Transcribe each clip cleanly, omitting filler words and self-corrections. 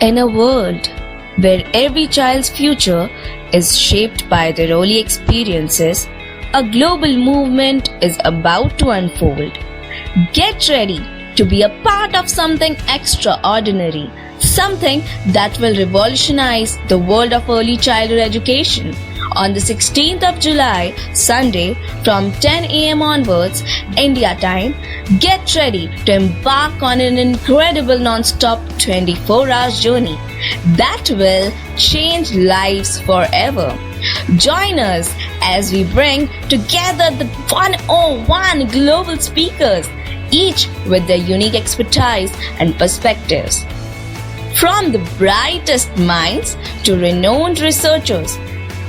In a world where every child's future is shaped by their early experiences, a global movement is about to unfold. Get ready to be a part of something extraordinary, something that will revolutionize the world of early childhood education. On the 16th of July, Sunday, from 10 a.m. onwards, India time, get ready to embark on an incredible non-stop 24 hours journey that will change lives forever. Join us as we bring together the 101 global speakers, each with their unique expertise and perspectives. From the brightest minds to renowned researchers,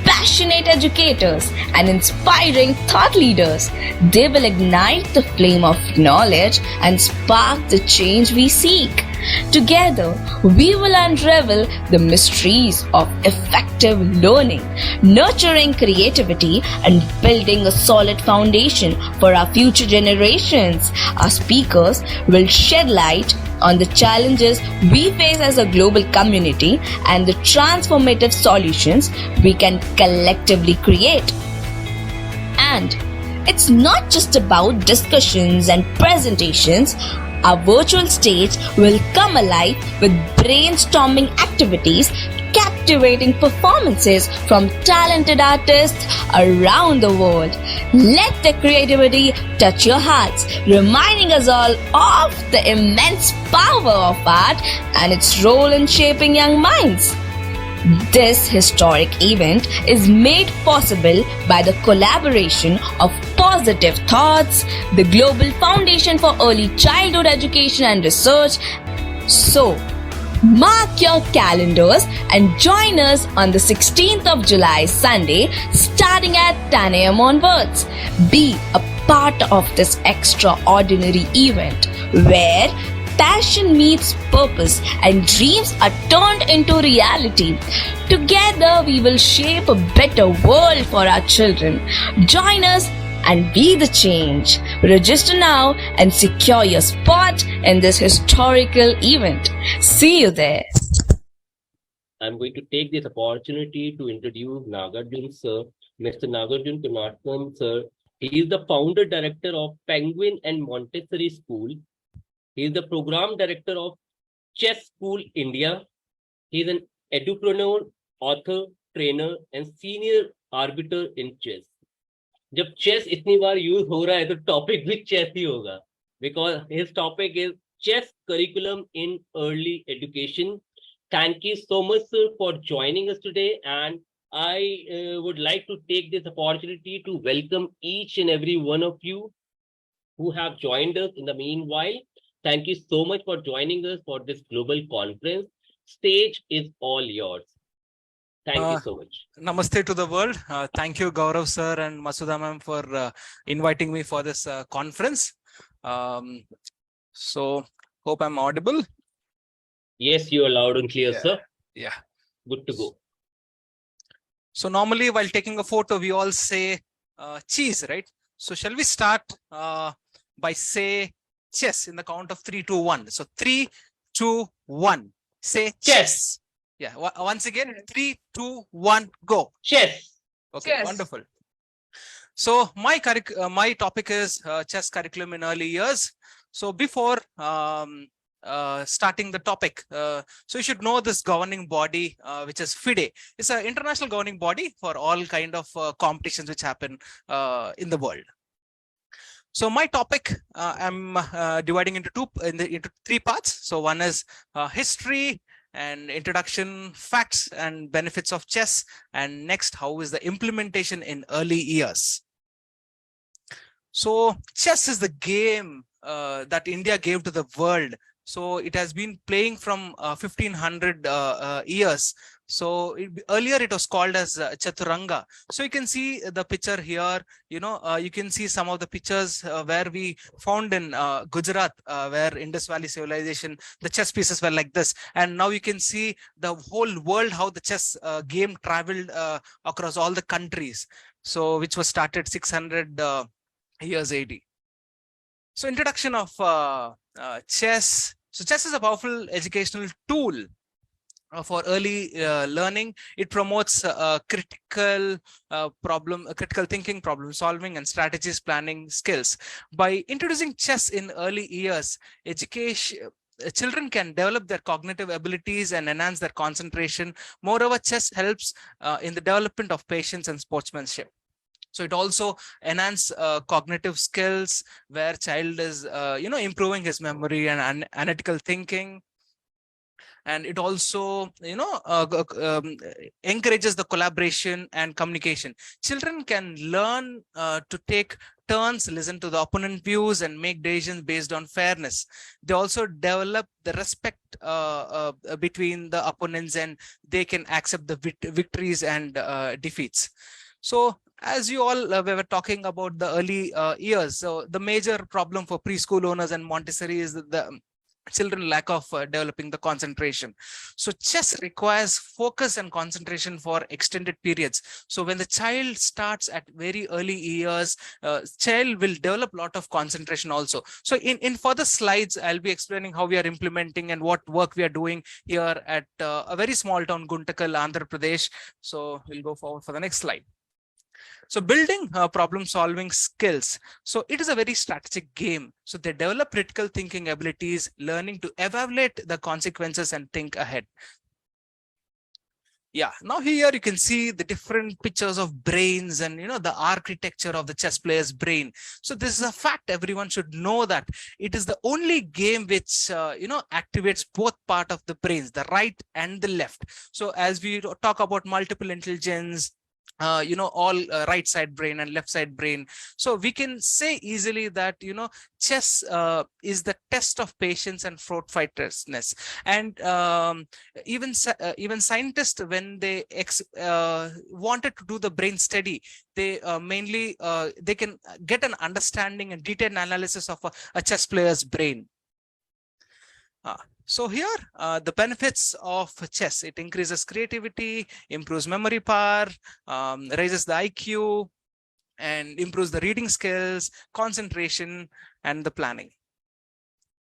passionate educators, and inspiring thought leaders, they will ignite the flame of knowledge and spark the change we seek. Together, we will unravel the mysteries of effective learning, nurturing creativity, and building a solid foundation for our future generations. Our speakers will shed light on the challenges we face as a global community and the transformative solutions we can collectively create. And it's not just about discussions and presentations. Our virtual stage will come alive with brainstorming activities, captivating performances from talented artists around the world. Let the creativity touch your hearts, reminding us all of the immense power of art and its role in shaping young minds. This historic event is made possible by the collaboration of Positive Thoughts, the Global Foundation for Early Childhood Education and Research. So, mark your calendars and join us on the 16th of July, Sunday, starting at 10 a.m. onwards. Be a part of this extraordinary event where passion meets purpose and dreams are turned into reality. Together, we will shape a better world for our children. Join us and be the change. Register now and secure your spot in this historical event. See you there. I'm going to take this opportunity to introduce Nagarjun sir, Mr. Nagarjun Karnatakam sir. He is the founder director of Penguin and Montessori School. He is the program director of Chess School India. He is an edupreneur, author, trainer, and senior arbiter in chess. जब chess इतनी बार use हो रहा है तो topic भी chess ही होगा, because his topic is chess curriculum in early education. Thank you so much, sir, for joining us today, and I would like to take this opportunity to welcome each and every one of you who have joined us in the meanwhile. Thank you so much for joining us for this global conference. Stage is all yours. Thank you so much. Namaste to the world. Thank you, Gaurav sir and Masuda ma'am, for inviting me for this conference. So, hope I'm audible. Yes, you are loud and clear, sir. Yeah. Good to go. So, normally while taking a photo, we all say cheese, right? So, shall we start by say chess in the count of 3, 2, 1. So 3, 2, 1. Say chess. Yeah. Once again, 3, 2, 1, go. Chess. Okay. Chess. Wonderful. So my topic is chess curriculum in early years. So before starting the topic, so you should know this governing body, which is FIDE. It's an international governing body for all kind of competitions which happen in the world. So my topic, I'm dividing into three parts. So one is history and introduction, facts and benefits of chess. And next, how is the implementation in early years? So chess is the game that India gave to the world. So it has been playing from 1500 years. So earlier it was called as Chaturanga. So you can see the picture here, you can see some of the pictures where we found in Gujarat, where Indus Valley civilization, the chess pieces were like this. And now you can see the whole world, how the chess game traveled across all the countries. So which was started 600 years AD. So introduction of chess. So chess is a powerful educational tool for early learning. It promotes critical thinking, problem solving, and strategies planning skills. By introducing chess in early years, education children can develop their cognitive abilities and enhance their concentration. Moreover, chess helps in the development of patience and sportsmanship. So it also enhance cognitive skills, where child is improving his memory and analytical thinking. And it also encourages the collaboration and communication. Children can learn to take turns, listen to the opponent views, and make decisions based on fairness. They also develop the respect between the opponents, and they can accept the victories and defeats. So as you all we were talking about the early years, so the major problem for preschool owners and Montessori is the children lack of developing the concentration. So chess requires focus and concentration for extended periods. So when the child starts at very early years, child will develop a lot of concentration also. So in further slides, I'll be explaining how we are implementing and what work we are doing here at a very small town, Guntakal, Andhra Pradesh. So we'll go forward for the next slide. So building problem solving skills. So it is a very strategic game. So they develop critical thinking abilities, learning to evaluate the consequences and think ahead. Yeah, now here you can see the different pictures of brains and the architecture of the chess player's brain. So this is a fact. Everyone should know that it is the only game which activates both part of the brains, the right and the left. So as we talk about multiple intelligence, all right side brain and left side brain. So we can say easily that, chess is the test of patience and forthrightness. And even scientists, when they wanted to do the brain study, they mainly they can get an understanding and detailed analysis of a chess player's brain. So here, the benefits of chess: it increases creativity, improves memory power, raises the IQ, and improves the reading skills, concentration, and the planning.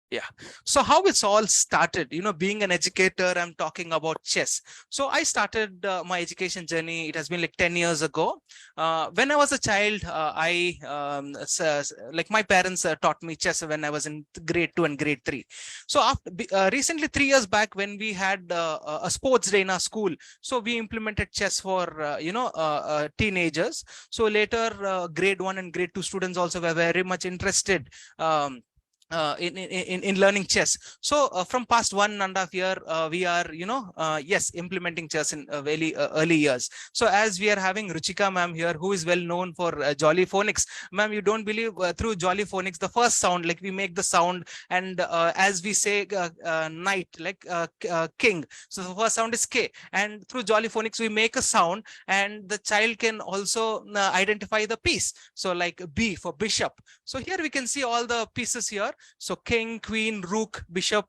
Yeah. So how it's all started, being an educator, I'm talking about chess. So I started my education journey. It has been like 10 years ago. When I was a child, like my parents taught me chess when I was in grade 2 and grade 3. So after, recently, 3 years back, when we had a sports day in our school, so we implemented chess for, teenagers. So later, grade 1 and grade 2 students also were very much interested in learning chess. So from past 1.5 years, we are implementing chess in very early years. So as we are having Ruchika ma'am here, who is well known for Jolly Phonics. Ma'am, you don't believe, through Jolly Phonics, the first sound, like we make the sound, and as we say knight, like king, so the first sound is K, and through Jolly Phonics we make a sound, and the child can also identify the piece. So like B for bishop. So here we can see all the pieces here. So king, queen, rook, bishop,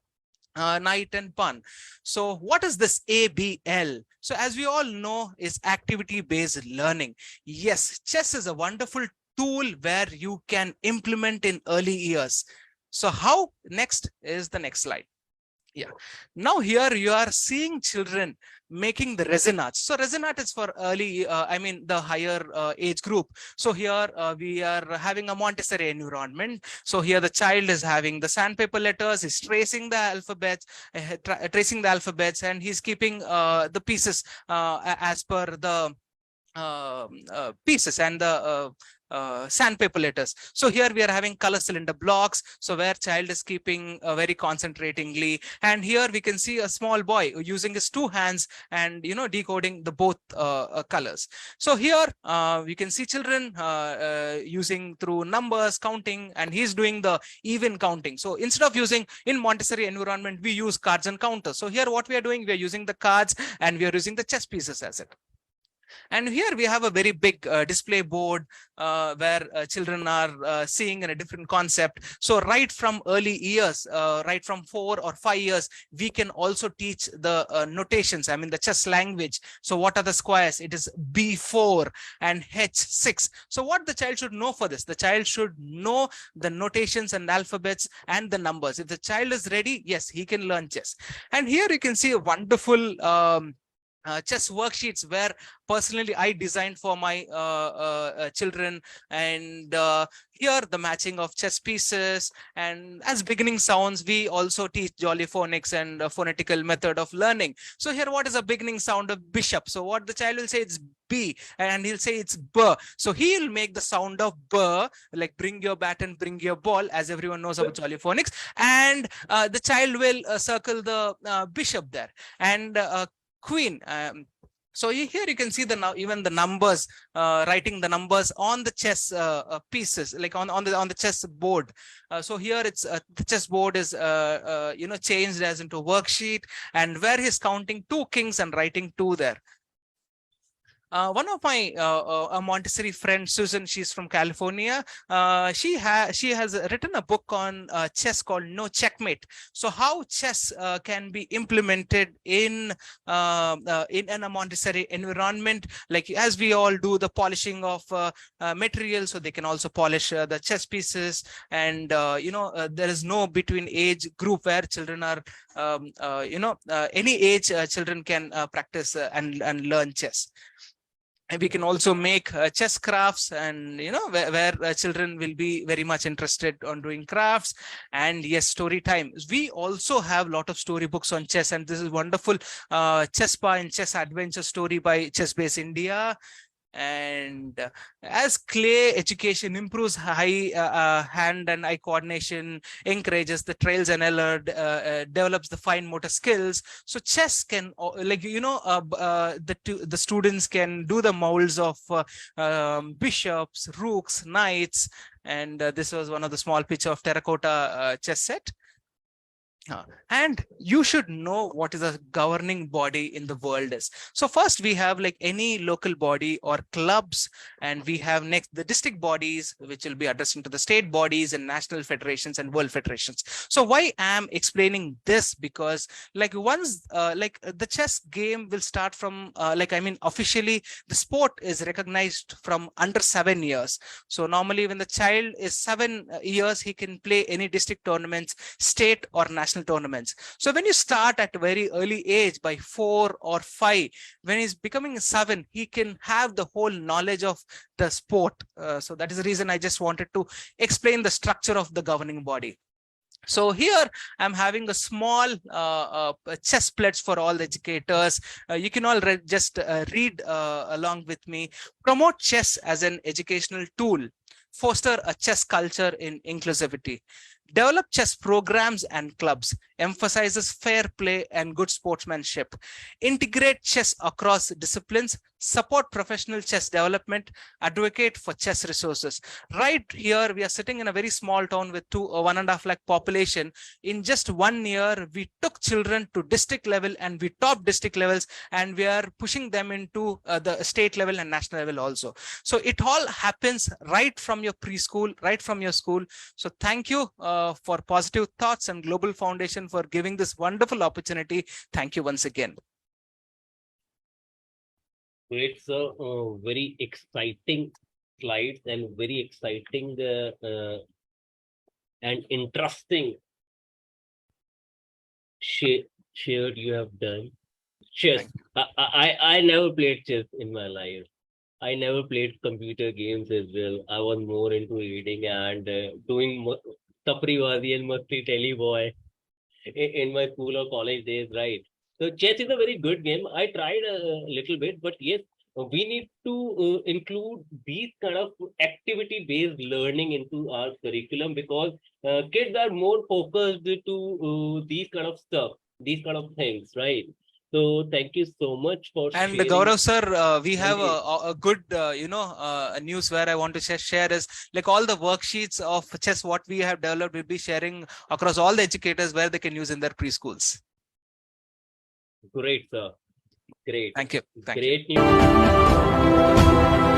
knight, and pawn. So what is this ABL? So as we all know, is activity-based learning. Yes, chess is a wonderful tool where you can implement in early years. So how? Next is the next slide. Yeah. Now here you are seeing children making the resin arts. So resin art is for early, the higher age group. So here we are having a Montessori environment. So here the child is having the sandpaper letters, he's tracing the alphabets, and he's keeping the pieces as per the pieces and the sandpaper letters. So here we are having color cylinder blocks, so where child is keeping very concentratingly, and here we can see a small boy using his 2 hands and decoding the both colors. So here we can see children using through numbers, counting, and he's doing the even counting. So instead of using in Montessori environment, we use cards and counters. So here what we are doing, we are using the cards and we are using the chess pieces as it. And here we have a very big display board where children are seeing in a different concept. So right from early years, right from 4 or 5 years, we can also teach the notations. I mean, the chess language. So what are the squares? It is B4 and H6. So what the child should know for this? The child should know the notations and alphabets and the numbers. If the child is ready, yes, he can learn chess. And here you can see a wonderful chess worksheets where personally I designed for my children. And here the matching of chess pieces, and as beginning sounds, we also teach jolly phonics and phonetical method of learning. So here, what is a beginning sound of bishop? So what the child will say, it's B, and he'll say it's B. So he'll make the sound of B, like bring your bat and bring your ball, as everyone knows about jolly phonics. And the child will circle the bishop there, and queen. So here you can see even the numbers, writing the numbers on the chess pieces, like on the chess board. So here it's the chess board is changed as into a worksheet, and where he's counting 2 kings and writing 2 there. One of my a Montessori friend, Susan, she's from California. She has written a book on chess called No Checkmate. So how chess can be implemented in a Montessori environment, like as we all do the polishing of material, so they can also polish the chess pieces. And there is no between age group where children are any age children can practice and learn chess. And we can also make chess crafts, and where children will be very much interested on doing crafts. And yes, story time. We also have a lot of storybooks on chess, and this is wonderful Chess Spa and Chess Adventure story by Chess Base India. And as clay education improves hand and eye coordination, encourages the trials and error, develops the fine motor skills. So chess can, the students can do the molds of bishops, rooks, knights. And this was one of the small picture of terracotta chess set. And you should know what is a governing body in the world is. So first we have like any local body or clubs, and we have next the district bodies, which will be addressing to the state bodies and national federations and world federations. So why I'm explaining this, because like once the chess game will start from officially the sport is recognized from under 7 years. So normally when the child is 7 years, he can play any district tournaments, state or national tournaments. So when you start at a very early age, by 4 or 5, when he's becoming 7, he can have the whole knowledge of the sport. So that is the reason I just wanted to explain the structure of the governing body. So here I'm having a small chess pledge for all the educators. You can all just read along with me. Promote chess as an educational tool. Foster a chess culture in inclusivity. Develop chess programs and clubs. Emphasizes fair play and good sportsmanship. Integrate chess across disciplines. Support professional chess development. Advocate for chess resources. Right here, we are sitting in a very small town with 1.5 lakh population. In just 1 year, we took children to district level and we top district levels, and we are pushing them into the state level and national level also. So it all happens right from your preschool, right from your school. So thank you for Positive Thoughts and Global Foundation for giving this wonderful opportunity. Thank you once again. Great, sir. Very exciting slides and very exciting and interesting shared you have done. Chess. I never played chess in my life. I never played computer games as well. I was more into reading and doing Tapriwazi and Masti Telly Boy in my school or college days, right? So chess is a very good game. I tried a little bit, but yes, we need to include these kind of activity-based learning into our curriculum, because kids are more focused to these kind of stuff, these kind of things, right? So thank you so much for sharing. And Gaurav sir, we have a good news where I want to share is like all the worksheets of chess what we have developed will be sharing across all the educators where they can use in their preschools. Great, sir. Great. Thank you. Thank you. Great news.